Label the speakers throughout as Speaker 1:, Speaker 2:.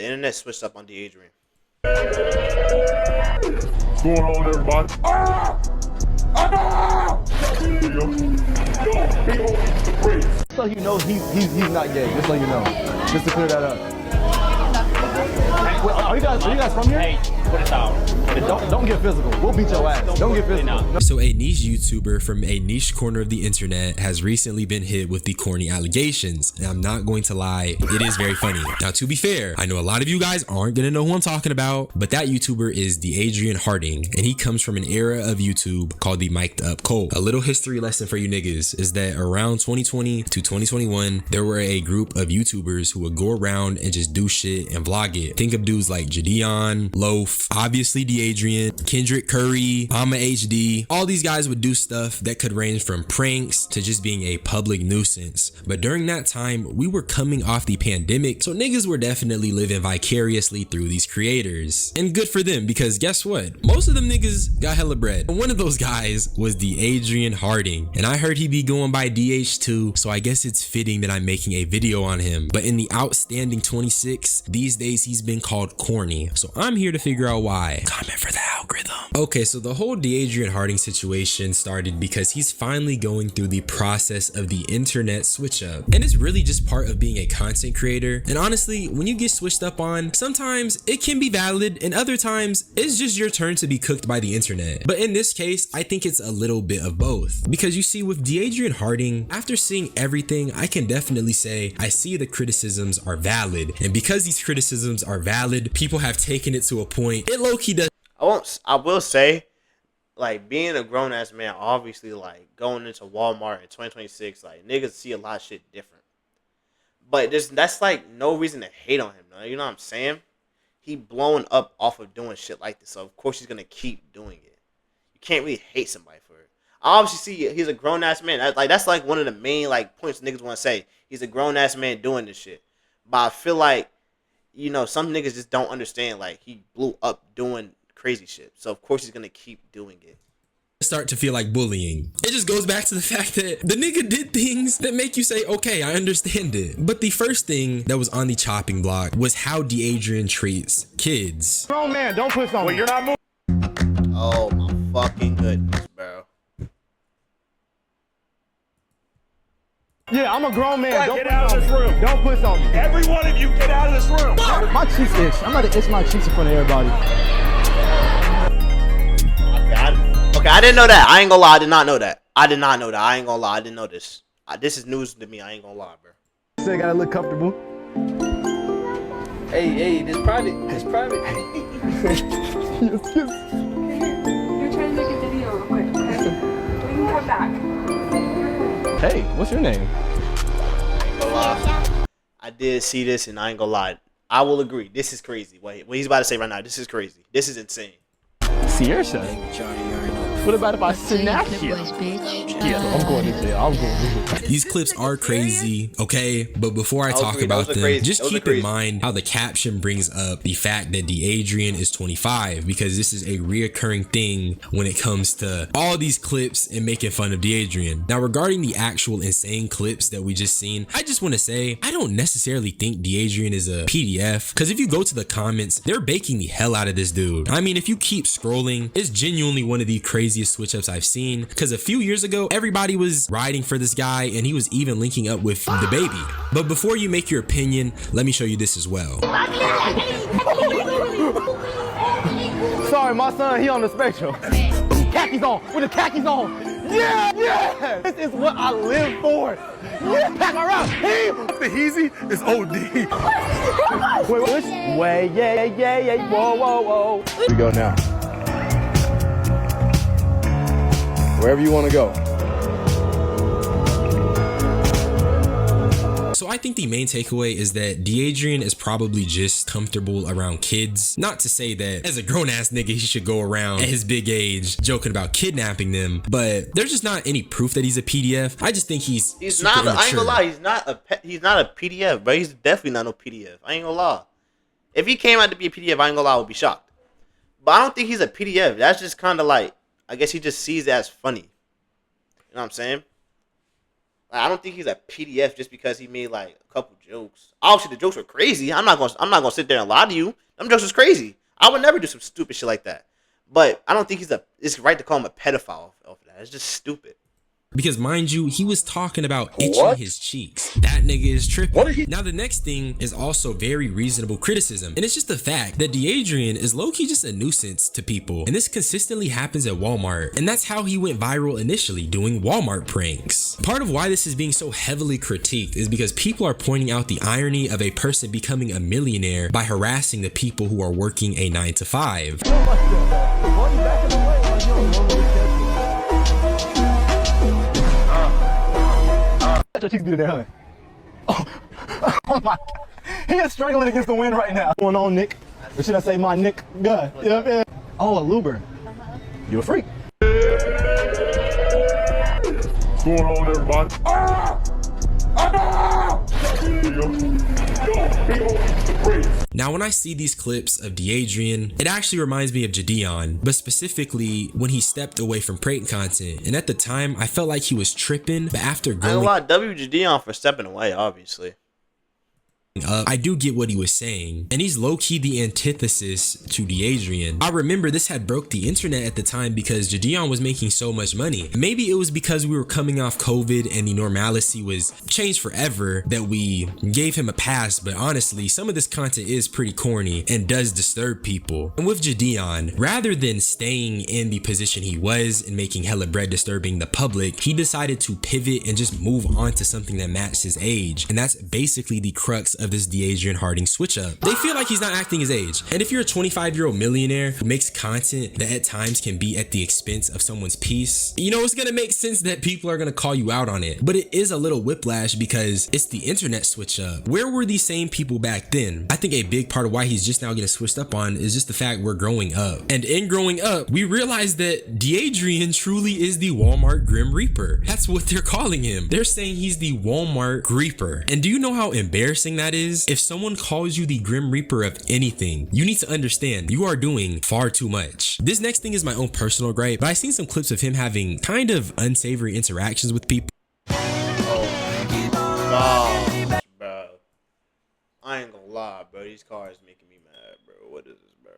Speaker 1: The internet switched up on the Adrian.
Speaker 2: What's going on, everybody?
Speaker 3: So you know he's not gay. Just so you know, just to clear that up. Wait, are you guys from here?
Speaker 4: Hey, put it down.
Speaker 3: Don't get physical. We'll beat your ass. Don't get physical.
Speaker 5: So a niche YouTuber from a niche corner of the internet has recently been hit with the corny allegations. And I'm not going to lie, it is very funny. Now, to be fair, I know a lot of you guys aren't gonna know who I'm talking about, but that YouTuber is the Adrian Harding, and he comes from an era of YouTube called the Mic'd Up Cult. A little history lesson for you niggas is that around 2020 to 2021, there were a group of YouTubers who would go around and just do shit and vlog it. Think of dudes like Jadeon, Loaf, obviously the Adrian, Kendrick Curry, Ama HD. All these guys would do stuff that could range from pranks to just being a public nuisance. But during that time, we were coming off the pandemic, so niggas were definitely living vicariously through these creators. And good for them, because guess what? Most of them niggas got hella bread. And one of those guys was the Adrian Harding. And I heard he be going by DH2, so I guess it's fitting that I'm making a video on him. But in the outstanding 26, these days he's been called corny. So I'm here to figure out why. Comment for the algorithm. Okay, so the whole Adrian Harding situation started because he's finally going through the process of the internet switch up. And it's really just part of being a content creator. And honestly, when you get switched up on, sometimes it can be valid and other times it's just your turn to be cooked by the internet. But in this case, I think it's a little bit of both. Because you see, with Adrian Harding, after seeing everything, I can definitely say I see the criticisms are valid. And because these criticisms are valid, people have taken it to a point it low-key does.
Speaker 1: I will say, like, being a grown ass man, obviously, like, going into Walmart in 2026, like, niggas see a lot of shit different. But that's like no reason to hate on him, though. You know what I'm saying? He blowing up off of doing shit like this, so of course he's gonna keep doing it. You can't really hate somebody for it. I obviously see he's a grown ass man. That's like one of the main like points niggas want to say. He's a grown ass man doing this shit. But I feel like, you know, some niggas just don't understand. Like, he blew up doing crazy shit, so of course he's gonna keep doing it.
Speaker 5: Start to feel like bullying. It just goes back to the fact that the nigga did things that make you say, okay, I understand it. But the first thing that was on the chopping block was how Adrian treats kids.
Speaker 3: Grown man, don't push on me.
Speaker 2: You're not moving.
Speaker 1: Oh my fucking goodness, bro.
Speaker 3: Yeah, I'm a grown man. Don't
Speaker 2: Get
Speaker 3: push
Speaker 2: out
Speaker 3: on
Speaker 2: of this
Speaker 3: me.
Speaker 2: room.
Speaker 3: Don't push on me.
Speaker 2: Every one of you, get out of this room.
Speaker 3: My cheeks itch. I'm about to itch my cheeks in front of everybody.
Speaker 1: Okay, I didn't know that. I ain't gonna lie, I did not know that. I did not know that. I ain't gonna lie, I didn't know this. This is news to me. I ain't gonna lie, bro.
Speaker 3: Say, gotta look comfortable.
Speaker 4: Hey, this private. This private.
Speaker 6: You're trying to make a video real quick, okay? We can come back.
Speaker 3: Hey, what's your name?
Speaker 1: I did see this, and I ain't gonna lie. I will agree. This is crazy. What he's about to say right now, this is crazy. This is insane.
Speaker 3: Sierra. What about if I snap you? Yeah, I'm going to jail. I'm going to jail.
Speaker 5: These clips are crazy, okay? But before I talk about them, just keep in mind how the caption brings up the fact that Adrian is 25, because this is a reoccurring thing when it comes to all these clips and making fun of Adrian. Now, regarding the actual insane clips that we just seen, I just want to say I don't necessarily think Adrian is a PDF, because if you go to the comments, they're baking the hell out of this dude. I mean, if you keep scrolling, it's genuinely one of the craziest switch ups I've seen, because a few years ago everybody was riding for this guy and he was even linking up with the baby. But before you make your opinion, let me show you this as well.
Speaker 3: Sorry, my son, he on the spectrum. Khakis on, with the khakis on. Yeah! This is what I live for. Yeah, pack around.
Speaker 2: The Heezy is OD.
Speaker 3: Wait, which way? Yeah. Whoa. Here we go now. Wherever you want to go.
Speaker 5: So I think the main takeaway is that Adrian is probably just comfortable around kids. Not to say that as a grown-ass nigga he should go around at his big age joking about kidnapping them, but there's just not any proof that he's a PDF. I just think he's
Speaker 1: not.
Speaker 5: immature.
Speaker 1: I ain't gonna lie. He's not a PDF, but he's definitely not no PDF. I ain't gonna lie. If he came out to be a PDF, I ain't gonna lie, I would be shocked. But I don't think he's a PDF. That's just kind of like, I guess he just sees it as funny. You know what I'm saying? Like, I don't think he's a PDF just because he made like a couple jokes. Obviously, the jokes were crazy. I'm not gonna sit there and lie to you. Them jokes was crazy. I would never do some stupid shit like that. But I don't think it's right to call him a pedophile of that. It's just stupid.
Speaker 5: Because mind you, he was talking about itching his cheeks. That nigga is tripping. Now the next thing is also very reasonable criticism. And it's just the fact that D'Adrian is low-key just a nuisance to people. And this consistently happens at Walmart. And that's how he went viral initially, doing Walmart pranks. Part of why this is being so heavily critiqued is because people are pointing out the irony of a person becoming a millionaire by harassing the people who are working a 9 to 5.
Speaker 3: Your cheeks be there, huh? Oh my God. He is struggling against the wind right now. What's going on, Nick? Or should I say my Nick guy? You know what I mean? Oh, a Luber. You a freak.
Speaker 2: What's going on, everybody?
Speaker 5: Now, when I see these clips of D'Adrian, it actually reminds me of Jadion, but specifically when he stepped away from prank content. And at the time, I felt like he was tripping, but after
Speaker 1: I ain't
Speaker 5: growing
Speaker 1: gonna lie, W Jadion for stepping away, obviously.
Speaker 5: up, I do get what he was saying, and he's low-key the antithesis to D'Adrian. I remember this had broke the internet at the time because Jadion was making so much money. Maybe it was because we were coming off COVID and the normalcy was changed forever that we gave him a pass, but honestly, some of this content is pretty corny and does disturb people. And with Jadion, rather than staying in the position he was and making hella bread disturbing the public, he decided to pivot and just move on to something that matched his age, and that's basically the crux of this D'Adrian Harding switch up. They feel like he's not acting his age, and if you're a 25-year-old millionaire who makes content that at times can be at the expense of someone's peace, you know, it's gonna make sense that people are gonna call you out on it. But it is a little whiplash because it's the internet switch up. Where were these same people back then? I think a big part of why he's just now getting switched up on is just the fact we're growing up, and in growing up we realize that D'Adrian truly is the Walmart Grim Reaper. That's what they're calling him. They're saying he's the Walmart Reaper. And do you know how embarrassing that is? If someone calls you the Grim Reaper of anything, you need to understand you are doing far too much. This next thing is my own personal gripe, but I've seen some clips of him having kind of unsavory interactions with people.
Speaker 1: Oh, bro. I ain't gonna lie, bro. These cars making me mad, bro. What is this, bro?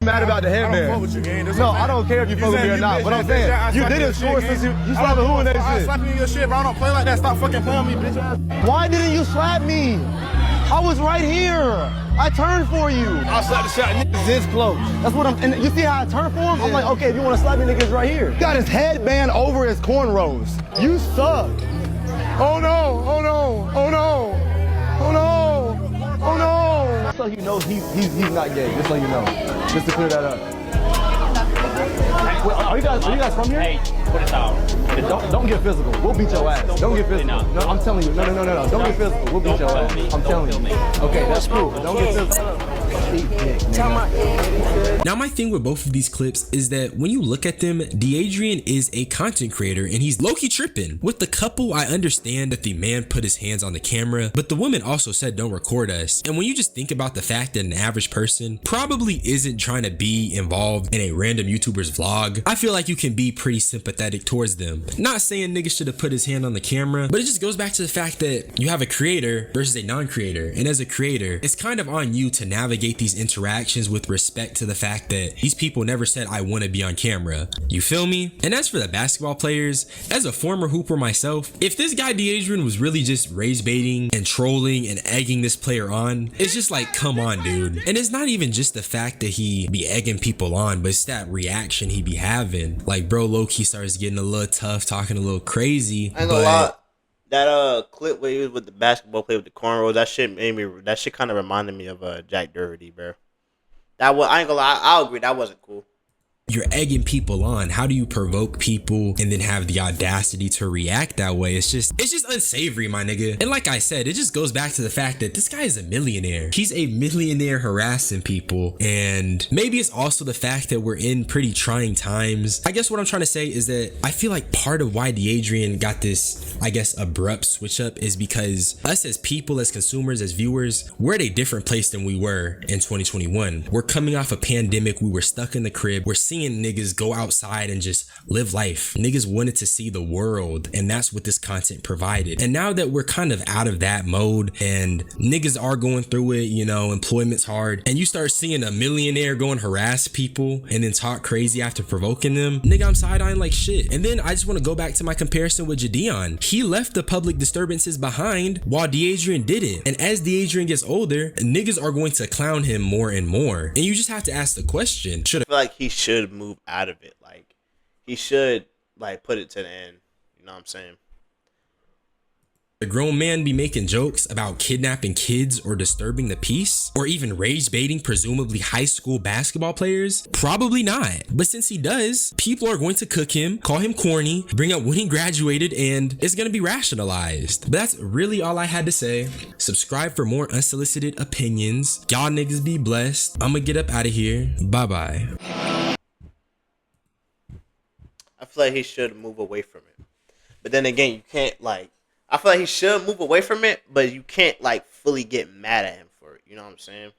Speaker 3: Mad about the headband. No, I don't care if you fuck with me or not. But I'm saying, you did it short since you slapping who in that shit?
Speaker 2: I slap you in your shit, bro. I don't play like that. Stop fucking playing with me, bitch ass.
Speaker 3: Why didn't you slap me? I was right here. I turned for you.
Speaker 2: I slap the shot, nigga.
Speaker 3: This close. That's what I'm, and you see how I turned for him? I'm like, okay, if you want to slap me, niggas right here. He got his headband over his cornrows. You suck. Oh no, oh no, oh no, oh no, oh no. Just so you know, he's not gay, just so you know. Just to clear that up. Wait, are you guys from here?
Speaker 4: Hey, put it down.
Speaker 3: Don't get physical. We'll beat your ass. Don't get physical. No, I'm telling you. No. Don't get physical. We'll beat your ass. I'm telling you. Okay, that's cool. But don't get physical.
Speaker 5: Now my thing with both of these clips is that when you look at them, D'Adrian is a content creator and he's low-key tripping. With the couple, I understand that the man put his hands on the camera, but the woman also said don't record us. And when you just think about the fact that an average person probably isn't trying to be involved in a random YouTuber's vlog, I feel like you can be pretty sympathetic towards them. Not saying niggas should have put his hand on the camera, but it just goes back to the fact that you have a creator versus a non-creator, and as a creator, it's kind of on you to navigate these interactions with respect to the fact that these people never said I want to be on camera. You feel me? And as for the basketball players, as a former hooper myself, if this guy D'Adrian was really just rage baiting and trolling and egging this player on, it's just like, come on, dude. And it's not even just the fact that he be egging people on, but it's that reaction he be having. Like, bro low-key starts getting a little tough, talking a little crazy.
Speaker 1: I ain't gonna lie. That clip where he was with the basketball player with the cornrows, that shit kind of reminded me of Jack Doherty, bro. I ain't gonna lie, I'll agree, that wasn't cool.
Speaker 5: You're egging people on. How do you provoke people and then have the audacity to react that way? It's just unsavory, my nigga. And like I said, it just goes back to the fact that this guy is a millionaire. He's a millionaire harassing people. And maybe it's also the fact that we're in pretty trying times. I guess what I'm trying to say is that I feel like part of why D'Adrian got this, I guess, abrupt switch up is because us as people, as consumers, as viewers, we're at a different place than we were in 2021. We're coming off a pandemic. We were stuck in the crib. We're seeing seeing niggas go outside and just live life. Niggas wanted to see the world, and that's what this content provided. And now that we're kind of out of that mode and niggas are going through it, you know, employment's hard, and you start seeing a millionaire go and harass people and then talk crazy after provoking them, nigga, I'm side-eyeing like shit. And then I just want to go back to my comparison with Jadeon. He left the public disturbances behind while Deadrian didn't. And as Deadrian gets older, niggas are going to clown him more and more. And you just have to ask the question,
Speaker 1: I feel like he should move out of it. Like, he should, like, put it to the end. You know what I'm saying?
Speaker 5: a grown man be making jokes about kidnapping kids or disturbing the peace? Or even rage baiting presumably high school basketball players? Probably not. But since he does, people are going to cook him, call him corny, bring up when he graduated, and it's gonna be rationalized. But that's really all I had to say. Subscribe for more unsolicited opinions. Y'all niggas be blessed. I'ma get up out of here. Bye-bye.
Speaker 1: I feel like he should move away from it. But then again, you can't, like, I feel like he should move away from it, but you can't, like, fully get mad at him for it. You know what I'm saying?